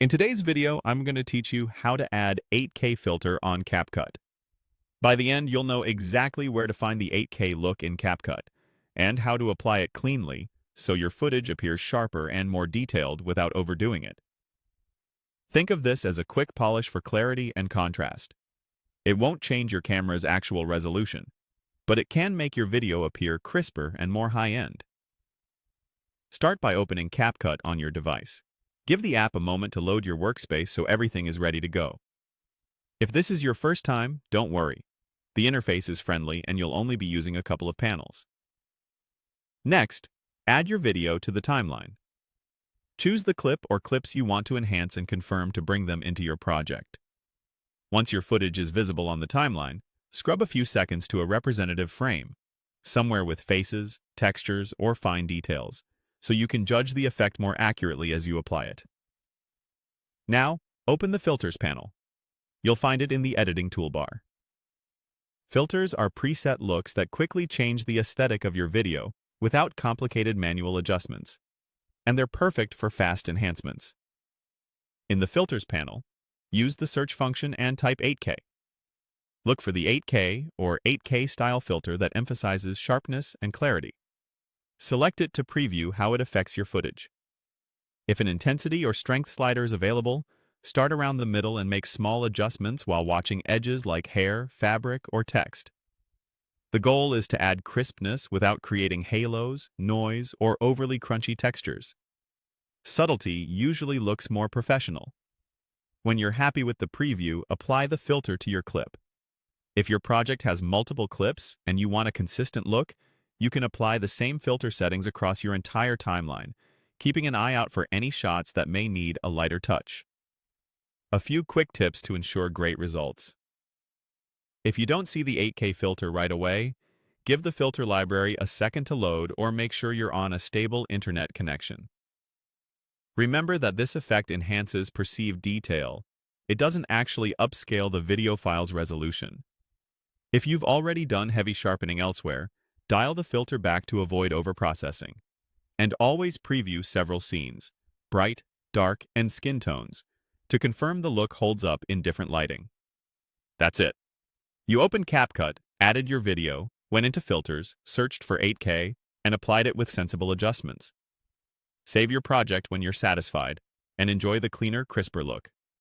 In today's video, I'm going to teach you how to add 8K filter on CapCut. By the end, you'll know exactly where to find the 8K look in CapCut and how to apply it cleanly so your footage appears sharper and more detailed without overdoing it. Think of this as a quick polish for clarity and contrast. It won't change your camera's actual resolution, but it can make your video appear crisper and more high-end. Start by opening CapCut on your device. Give the app a moment to load your workspace so everything is ready to go. If this is your first time, don't worry. The interface is friendly and you'll only be using a couple of panels. Next, add your video to the timeline. Choose the clip or clips you want to enhance and confirm to bring them into your project. Once your footage is visible on the timeline, scrub a few seconds to a representative frame, somewhere with faces, textures, or fine details, so you can judge the effect more accurately as you apply it. Now, open the Filters panel. You'll find it in the Editing toolbar. Filters are preset looks that quickly change the aesthetic of your video without complicated manual adjustments, and they're perfect for fast enhancements. In the Filters panel, use the search function and type 8K. Look for the 8K or 8K style filter that emphasizes sharpness and clarity. Select it to preview how it affects your footage. If an intensity or strength slider is available, start around the middle and make small adjustments while watching edges like hair, fabric, or text. The goal is to add crispness without creating halos, noise, or overly crunchy textures. Subtlety usually looks more professional. When you're happy with the preview, apply the filter to your clip. If your project has multiple clips and you want a consistent look, you can apply the same filter settings across your entire timeline, keeping an eye out for any shots that may need a lighter touch. A few quick tips to ensure great results. If you don't see the 8K filter right away, give the filter library a second to load or make sure you're on a stable internet connection. Remember that this effect enhances perceived detail. It doesn't actually upscale the video file's resolution. If you've already done heavy sharpening elsewhere, dial the filter back to avoid overprocessing. And always preview several scenes, bright, dark, and skin tones, to confirm the look holds up in different lighting. That's it. You opened CapCut, added your video, went into Filters, searched for 8K, and applied it with sensible adjustments. Save your project when you're satisfied, and enjoy the cleaner, crisper look.